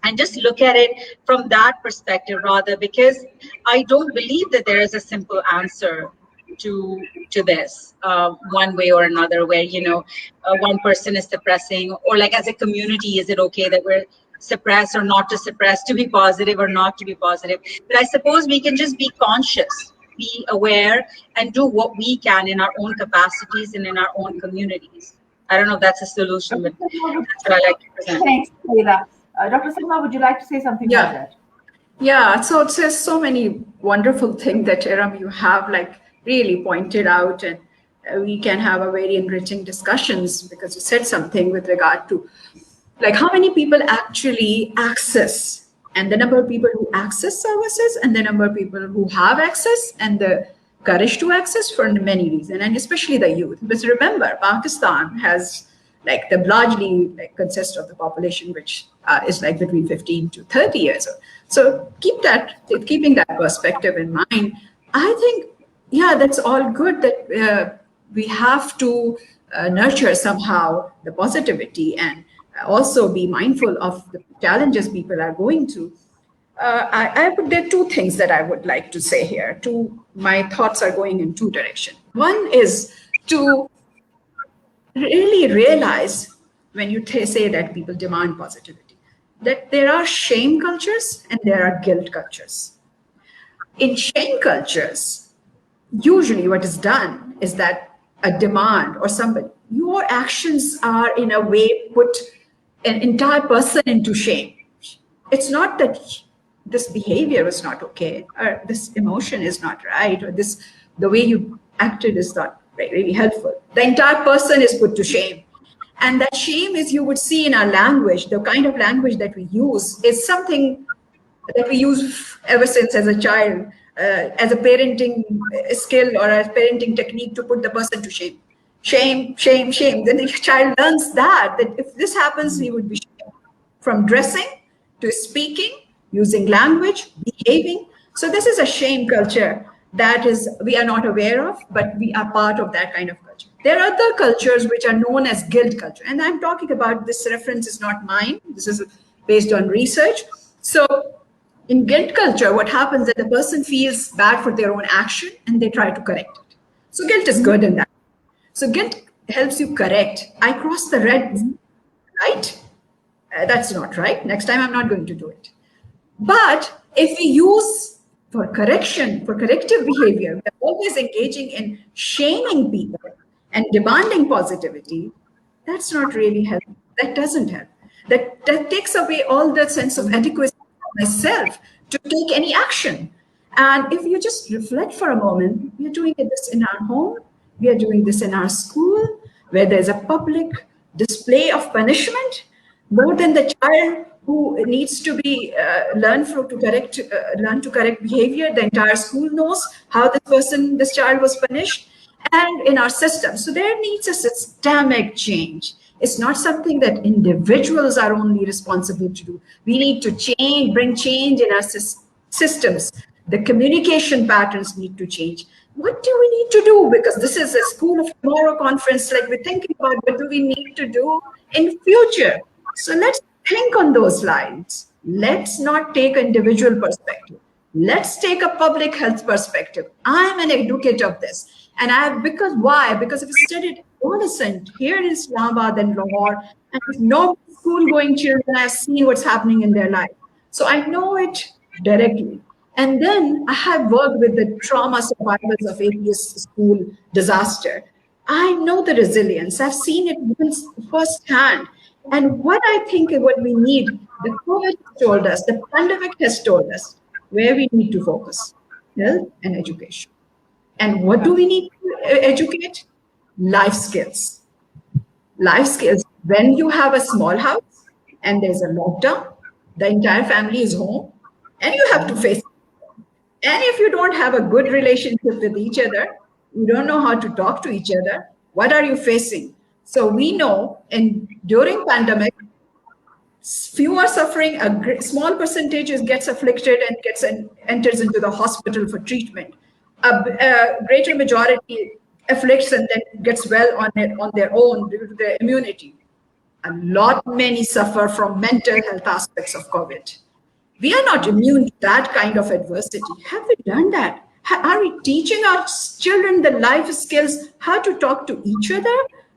And just look at it from that perspective rather, because I don't believe that there is a simple answer to this one way or another, where one person is suppressing, or as a community, is it okay that we're suppressed or not to suppress, to be positive or not to be positive? But I suppose we can just be conscious, be aware, and do what we can in our own capacities and in our own communities. I don't know if that's a solution, but that's what I like to present. Thanks, Sayeda. Dr. Salma, would you like to say something about that? Yeah, so there's so many wonderful things that Iram, you have really pointed out, and we can have a very enriching discussions, because you said something with regard to how many people actually access, and the number of people who access services, and the number of people who have access and the courage to access for many reasons, and especially the youth. Because remember, Pakistan has largely consists of the population which is between 15 to 30 years old. So keeping that perspective in mind, I think, that's all good, that we have to nurture somehow the positivity and also be mindful of the challenges people are going through. There are two things that I would like to say here. My thoughts are going in two directions. One is to really realize, when you say that people demand positivity, that there are shame cultures and there are guilt cultures. In shame cultures, usually what is done is that a demand or somebody, your actions are in a way put an entire person into shame. It's not that this behavior is not okay, or this emotion is not right, or the way you acted is not really helpful. The entire person is put to shame. And that shame is, you would see in our language, the kind of language that we use is something that we use ever since as a child, as a parenting skill or a parenting technique to put the person to shame. Shame, shame, shame. Then the child learns that if this happens, he would be shamed. From dressing to speaking, using language, behaving. So this is a shame culture. that is we are not aware of, but we are part of that kind of culture. There are other cultures which are known as guilt culture. And I'm talking about, this reference is not mine. This is based on research. So in guilt culture, what happens is that the person feels bad for their own action and they try to correct it. So guilt is good in that. So guilt helps you correct. I crossed the red light. That's not right. Next time I'm not going to do it. But if we use for correction, for corrective behavior, we're always engaging in shaming people and demanding positivity, that's not really helpful. That doesn't help. That takes away all the sense of adequacy of myself to take any action. And if you just reflect for a moment, we are doing this in our home, we are doing this in our school, where there's a public display of punishment, more than the child who needs to be learn to correct behavior. The entire school knows how this child was punished, and in our system. So there needs a systemic change. It's not something that individuals are only responsible to do. We need to bring change in our systems. The communication patterns need to change. What do we need to do? Because this is a School of Tomorrow conference, like we're thinking about what do we need to do in future. So let's think on those lines. Let's not take an individual perspective. Let's take a public health perspective. I'm an advocate of this. And why? Because I've studied adolescent here in Islamabad and Lahore, and with no school-going children, I've seen what's happening in their life. So I know it directly. And then I have worked with the trauma survivors of APS school disaster. I know the resilience. I've seen it firsthand. And what I think is what we need, the COVID told us, the pandemic has told us where we need to focus, health and education. And what do we need to educate? Life skills. Life skills. When you have a small house and there's a lockdown, the entire family is home, and you have to face it. And if you don't have a good relationship with each other, you don't know how to talk to each other, what are you facing? So we know, and during pandemic, few are suffering, a small percentage gets afflicted and enters into the hospital for treatment. A greater majority afflicts and then gets well on their own due to their immunity. Many suffer from mental health aspects of COVID. We are not immune to that kind of adversity. Have we done that? Are we teaching our children the life skills, how to talk to each other,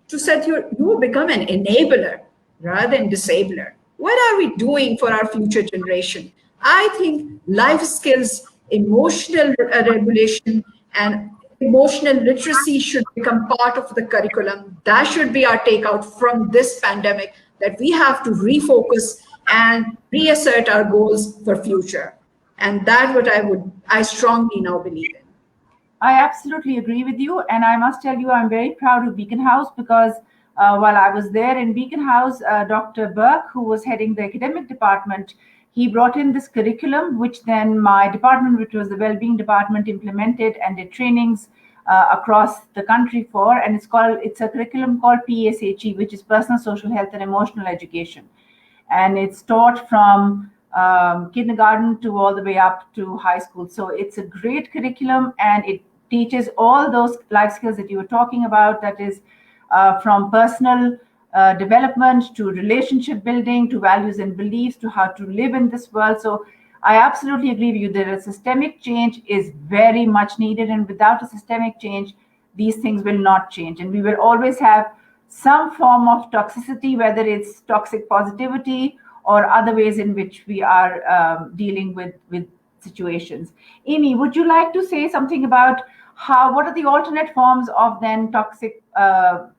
to say you become an enabler rather than disabler? What are we doing for our future generation? I think life skills, emotional regulation, and emotional literacy should become part of the curriculum. That should be our takeout from this pandemic, that we have to refocus and reassert our goals for future. And that's what I strongly now believe in. I absolutely agree with you. And I must tell you, I'm very proud of Beacon House because while I was there in Beacon House, Dr. Burke, who was heading the academic department, he brought in this curriculum, which then my department, which was the Wellbeing Department, implemented and did trainings across the country for. And it's a curriculum called PSHE, which is Personal, Social, Health, and Emotional Education. And it's taught from kindergarten to all the way up to high school. So it's a great curriculum, and it teaches all those life skills that you were talking about, that is from personal development to relationship building to values and beliefs to how to live in this world. So I absolutely agree with you that a systemic change is very much needed, and without a systemic change, these things will not change, and we will always have some form of toxicity, whether it's toxic positivity or other ways in which we are dealing with situations. Amy, would you like to say something about what are the alternate forms of then toxic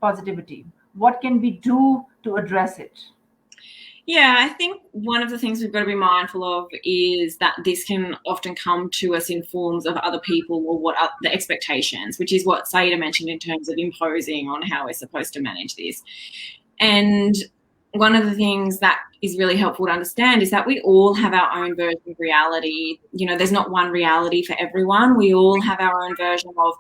positivity? What can we do to address it? Yeah, I think one of the things we've got to be mindful of is that this can often come to us in forms of other people or what are the expectations, which is what Sayeda mentioned in terms of imposing on how we're supposed to manage this. And one of the things that is really helpful to understand is that we all have our own version of reality. You know, there's not one reality for everyone. We all have our own version of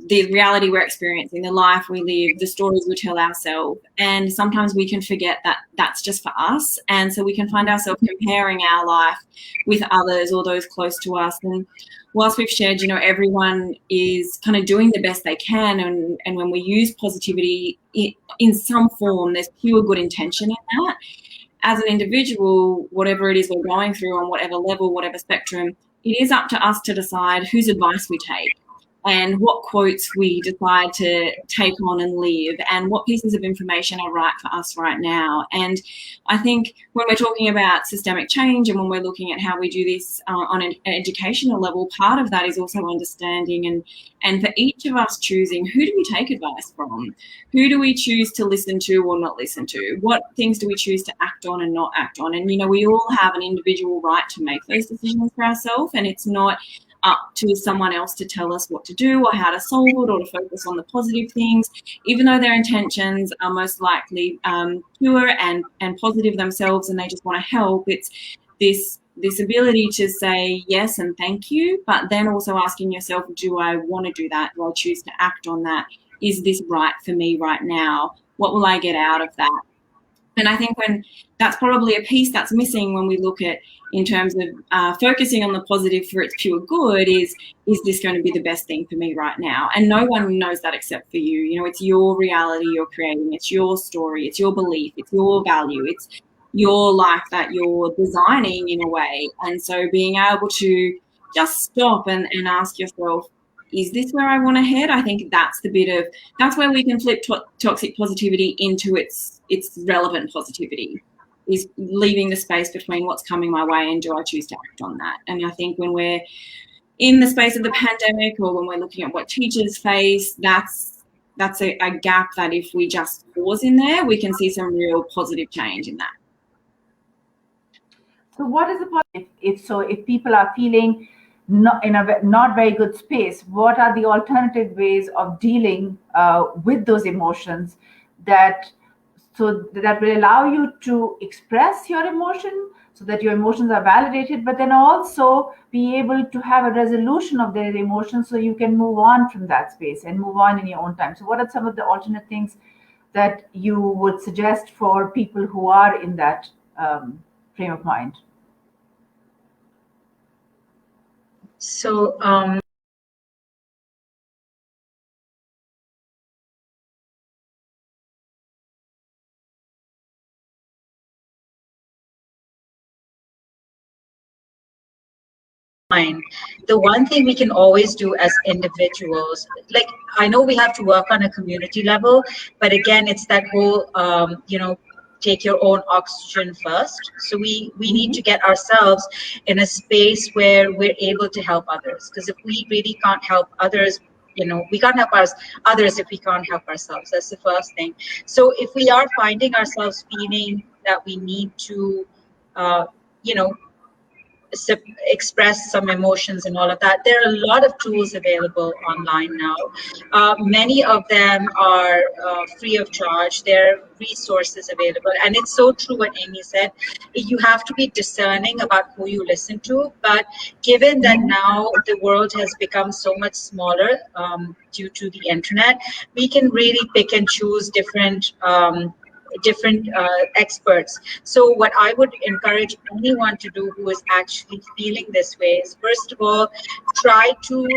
the reality we're experiencing, the life we live, the stories we tell ourselves. And sometimes we can forget that that's just for us. And so we can find ourselves comparing our life with others or those close to us. And whilst we've shared, you know, everyone is kind of doing the best they can, and when we use positivity in some form, there's pure good intention in that. As an individual, whatever it is we're going through on whatever level, whatever spectrum, it is up to us to decide whose advice we take and what quotes we decide to take on and live, and what pieces of information are right for us right now. And I think when we're talking about systemic change and when we're looking at how we do this on an educational level, part of that is also understanding and for each of us choosing, who do we take advice from? Who do we choose to listen to or not listen to? What things do we choose to act on and not act on? And, you know, we all have an individual right to make those decisions for ourselves, and it's not up to someone else to tell us what to do or how to solve it or to focus on the positive things, even though their intentions are most likely pure and positive themselves and they just want to help. It's this ability to say yes and thank you, but then also asking yourself, do I want to do that? Do I choose to act on that? Is this right for me right now? What will I get out of that? And I think when that's probably a piece that's missing when we look at in terms of focusing on the positive for its pure good is this going to be the best thing for me right now? And no one knows that except for you. You know, it's your reality you're creating. It's your story. It's your belief. It's your value. It's your life that you're designing in a way. And so being able to just stop and ask yourself, is this where I want to head? I think that's that's where we can flip toxic positivity into its relevant positivity, is leaving the space between what's coming my way and do I choose to act on that. And I think when we're in the space of the pandemic or when we're looking at what teachers face, that's a gap that if we just pause in there, we can see some real positive change in that. So what is the positive? If people are feeling not in a not very good space, what are the alternative ways of dealing with those emotions that will allow you to express your emotion so that your emotions are validated, but then also be able to have a resolution of their emotions so you can move on from that space and move on in your own time? So what are some of the alternate things that you would suggest for people who are in that frame of mind? So the one thing we can always do as individuals, like I know we have to work on a community level, but again, it's that whole, take your own oxygen first. So we need to get ourselves in a space where we're able to help others. Because if we really can't help others, we can't help others if we can't help ourselves. That's the first thing. So if we are finding ourselves feeling that we need to, express some emotions and all of that, there are a lot of tools available online now. Many of them are free of charge. There are resources available, and it's so true what Amy said. You have to be discerning about who you listen to, but given that now the world has become so much smaller due to the internet, we can really pick and choose different experts. So what I would encourage anyone to do who is actually feeling this way is, first of all, try to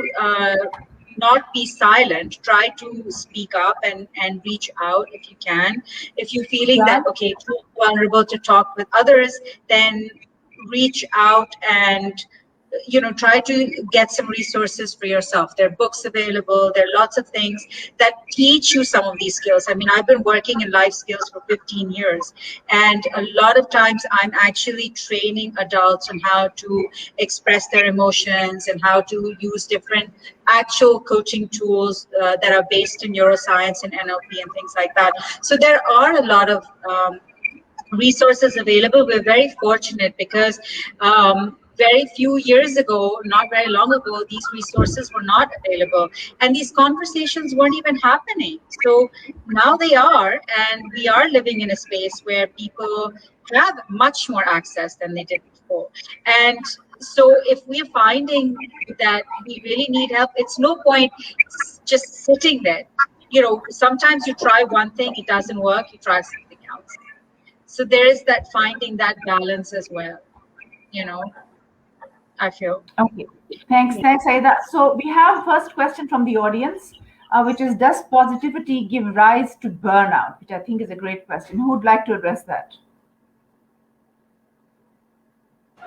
not be silent. Try to speak up and reach out if you can. If you're feeling that, okay, too vulnerable to talk with others, then reach out and try to get some resources for yourself. There are books available. There are lots of things that teach you some of these skills. I mean, I've been working in life skills for 15 years, and a lot of times I'm actually training adults on how to express their emotions and how to use different actual coaching tools that are based in neuroscience and NLP and things like that. So there are a lot of resources available. We're very fortunate because very few years ago, not very long ago, these resources were not available, and these conversations weren't even happening. So now they are, and we are living in a space where people have much more access than they did before. And so if we're finding that we really need help, it's no point just sitting there. Sometimes you try one thing, it doesn't work, you try something else. So there is that finding that balance as well, I feel. Okay, thanks, Sayeda. So we have first question from the audience, which is, does positivity give rise to burnout? Which I think is a great question. Who would like to address that?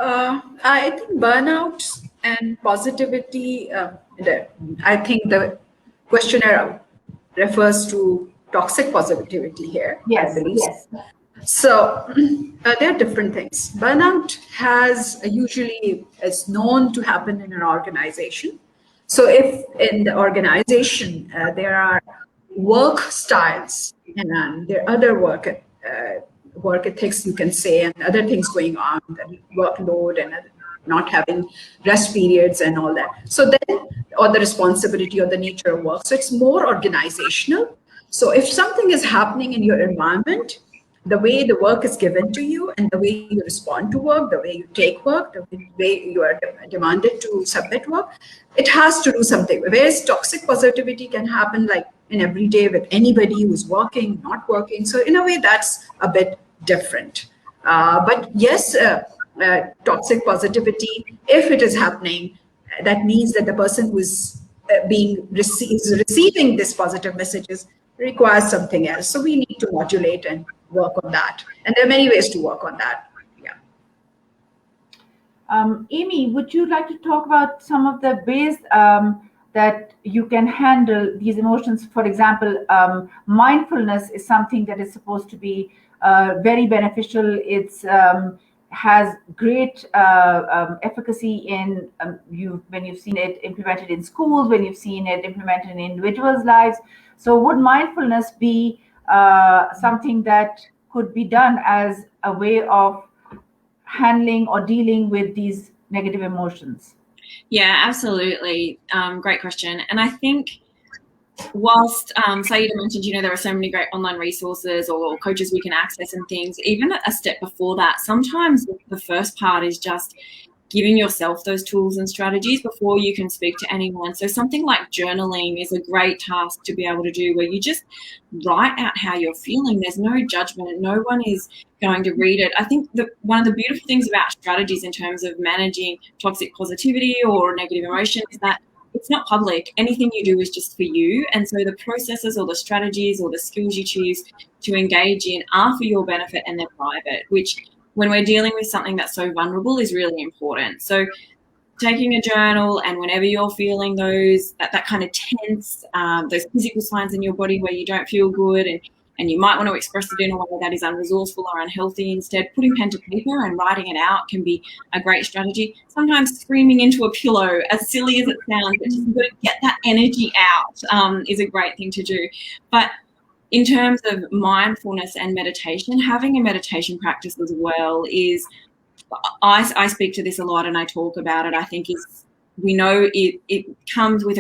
I think burnout and positivity, I think the questionnaire refers to toxic positivity here. Yes, I believe. yes. So there are different things. Burnout has usually is known to happen in an organization. So if in the organization there are work styles and there are other work ethics, you can say, and other things going on, the workload and not having rest periods and all that. So then, or the responsibility or the nature of work. So it's more organizational. So if something is happening in your environment, the way the work is given to you and the way you respond to work, the way you take work, the way you are demanded to submit work, it has to do something. Whereas toxic positivity can happen like in every day with anybody who's working, not working. So in a way, that's a bit different. But yes, toxic positivity, if it is happening, that means that the person who is receiving this positive messages requires something else. So we need to modulate and work on that. And there are many ways to work on that. Yeah. Amy, would you like to talk about some of the ways that you can handle these emotions? For example, mindfulness is something that is supposed to be very beneficial. It's has great efficacy in when you've seen it implemented in schools, when you've seen it implemented in individuals' lives. So would mindfulness be something that could be done as a way of handling or dealing with these negative emotions? Yeah, absolutely. Great question. And I think whilst Sayeda mentioned, there are so many great online resources or coaches we can access and things, even a step before that, sometimes the first part is just giving yourself those tools and strategies before you can speak to anyone. So something like journaling is a great task to be able to do, where you just write out how you're feeling. There's no judgment. No one is going to read it. I think one of the beautiful things about strategies in terms of managing toxic positivity or negative emotion is that it's not public. Anything you do is just for you. And so the processes or the strategies or the skills you choose to engage in are for your benefit and they're private, which when we're dealing with something that's so vulnerable is really important. So taking a journal, and whenever you're feeling that kind of tense, those physical signs in your body where you don't feel good and you might want to express it in a way that is unresourceful or unhealthy, instead putting pen to paper and writing it out can be a great strategy. Sometimes screaming into a pillow, as silly as it sounds, but just got to get that energy out is a great thing to do. But in terms of mindfulness and meditation, having a meditation practice as well is, I speak to this a lot and I talk about it. I think we know it comes with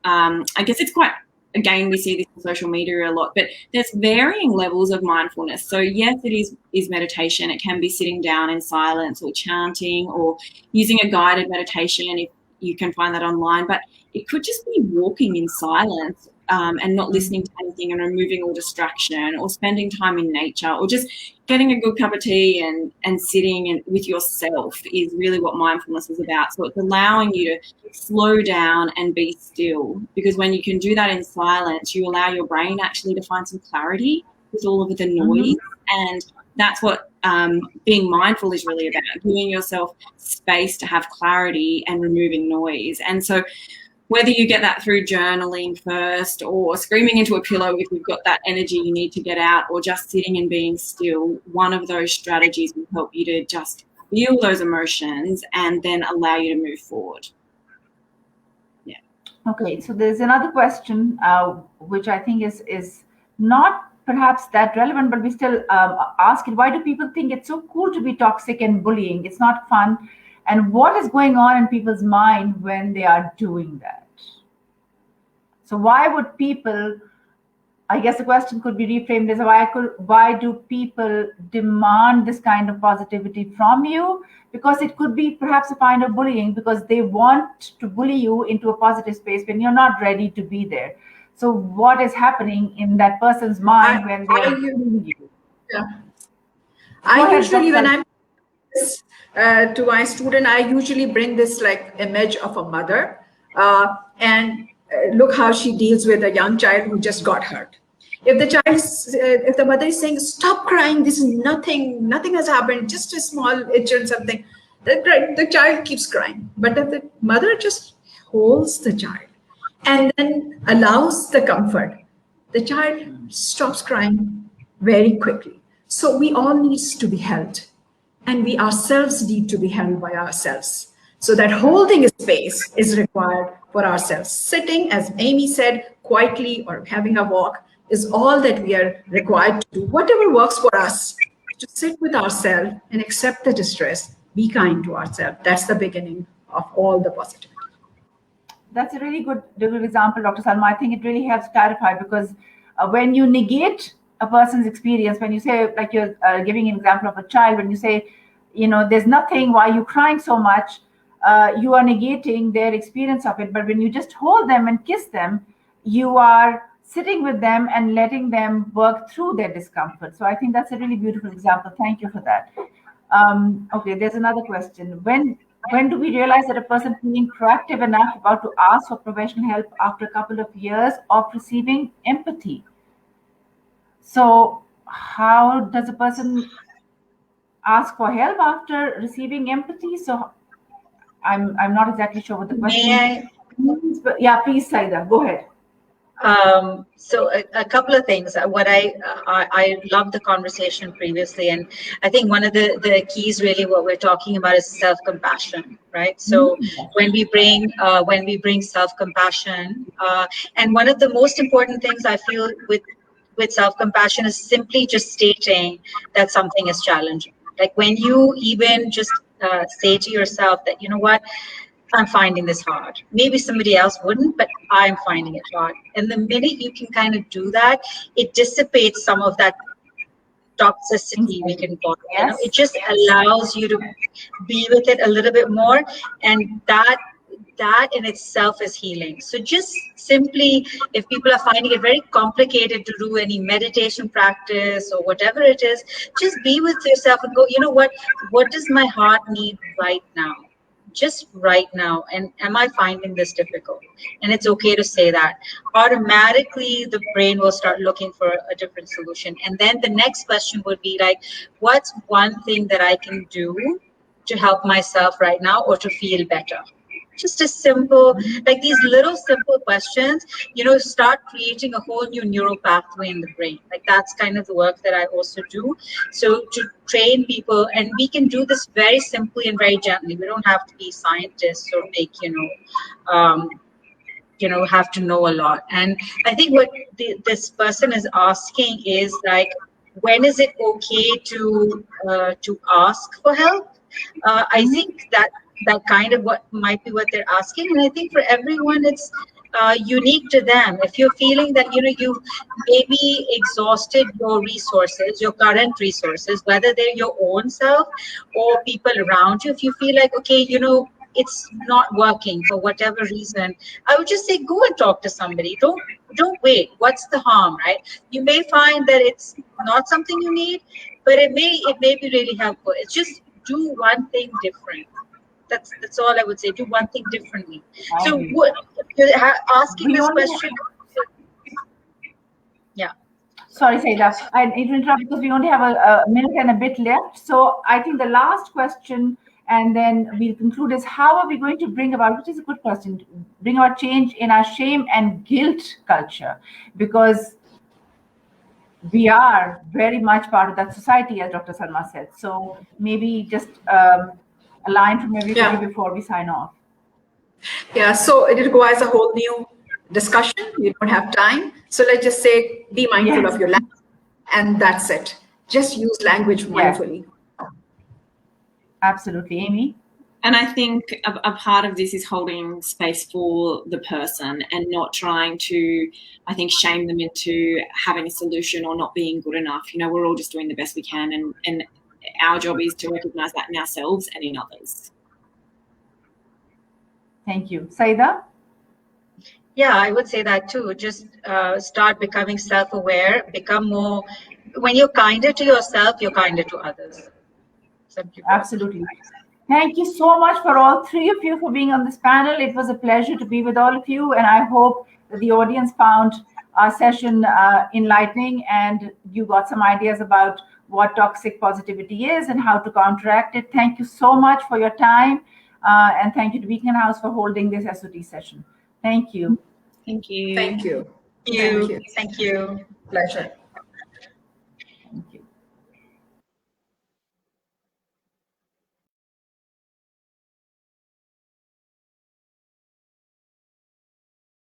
I guess it's quite, again, we see this on social media a lot, but there's varying levels of mindfulness. So yes, it is meditation. It can be sitting down in silence or chanting or using a guided meditation if you can find that online, but it could just be walking in silence and not listening to anything and removing all distraction, or spending time in nature, or just getting a good cup of tea and sitting with yourself is really what mindfulness is about. So it's allowing you to slow down and be still, because when you can do that in silence, you allow your brain actually to find some clarity with all of the noise. And that's what being mindful is really about, giving yourself space to have clarity and removing noise. And so whether you get that through journaling first, or screaming into a pillow if you've got that energy you need to get out, or just sitting and being still, one of those strategies will help you to just feel those emotions and then allow you to move forward. Yeah. Okay, so there's another question, which I think is not perhaps that relevant, but we still ask it. Why do people think it's so cool to be toxic and bullying? It's not fun. And what is going on in people's mind when they are doing that? So why would people, I guess the question could be reframed as why do people demand this kind of positivity from you? Because it could be perhaps a kind of bullying, because they want to bully you into a positive space when you're not ready to be there. So what is happening in that person's mind when they're bullying you? Yeah. I usually, when I'm this to my student, I usually bring this like image of a mother, and look how she deals with a young child who just got hurt. If the child, if the mother is saying, "Stop crying, this is nothing, nothing has happened, just a small itch or something," the child keeps crying. But if the mother just holds the child and then allows the comfort, the child stops crying very quickly. So we all need to be held, and we ourselves need to be held by ourselves. So that holding space is required for ourselves. Sitting, as Amy said, quietly or having a walk is all that we are required to do. Whatever works for us, to sit with ourselves and accept the distress, be kind to ourselves. That's the beginning of all the positivity. That's a really good example, Dr. Salma. I think it really helps clarify, because when you negate a person's experience, when you say, like you're giving an example of a child, when you say, there's nothing, why are you crying so much? You are negating their experience of it. But when you just hold them and kiss them, you are sitting with them and letting them work through their discomfort. So I think that's a really beautiful example. Thank you for that. Okay, there's another question. When do we realize that a person feeling proactive enough about to ask for professional help after a couple of years of receiving empathy? So how does a person ask for help after receiving empathy? So I'm not exactly sure what the question is, but yeah, please, Sayeda, go ahead. So a couple of things. What I loved the conversation previously, and I think one of the keys really what we're talking about is self-compassion, right? So when we bring self-compassion, and one of the most important things I feel with self-compassion is simply just stating that something is challenging. Like when you even just say to yourself that, you know what, I'm finding this hard. Maybe somebody else wouldn't, but I'm finding it hard. And the minute you can kind of do that, it dissipates some of that toxicity, we can call it. Yes. It just allows you to be with it a little bit more, and that in itself is healing. So just simply, if people are finding it very complicated to do any meditation practice or whatever it is, just be with yourself and go, you know what does my heart need right now? Just right now, and am I finding this difficult? And it's okay to say that. Automatically the brain will start looking for a different solution, and then the next question would be like, what's one thing that I can do to help myself right now or to feel better? Just a simple, like these little simple questions, start creating a whole new neural pathway in the brain. Like that's kind of the work that I also do. So to train people, and we can do this very simply and very gently. We don't have to be scientists or make, have to know a lot. And I think what this person is asking is like, when is it okay to ask for help? I think that kind of what might be what they're asking, and I think for everyone it's unique to them. If you're feeling that you've maybe exhausted your resources, your current resources, whether they're your own self or people around you, if you feel like, okay, it's not working for whatever reason, I would just say go and talk to somebody. Don't wait. What's the harm, right? You may find that it's not something you need, but it may be really helpful. It's just do one thing different. That's all I would say. Do one thing differently. So what you're asking this question? Yeah. Sorry, Sayeda. I need to interrupt because we only have a minute and a bit left. So I think the last question, and then we'll conclude, is how are we going to bring about, which is a good question, bring about change in our shame and guilt culture? Because we are very much part of that society, as Dr. Salma said. So maybe just a line from everybody before we sign off. Yeah, so it requires a whole new discussion. You don't have time. So let's just say, be mindful of your language, and that's it. Just use language mindfully. Absolutely. Amy? And I think a part of this is holding space for the person and not trying to, I think, shame them into having a solution or not being good enough. We're all just doing the best we can, and our job is to recognize that in ourselves and in others. Thank you. Sayeda? Yeah, I would say that too. Just start becoming self-aware, become more, when you're kinder to yourself, you're kinder to others. Absolutely. Thank you so much for all three of you for being on this panel. It was a pleasure to be with all of you, and I hope that the audience found our session enlightening and you got some ideas about what toxic positivity is and how to counteract it. Thank you so much for your time, and thank you to Beacon House for holding this SOT session. Thank you. Thank you. Thank you. Thank you. Thank you. Pleasure.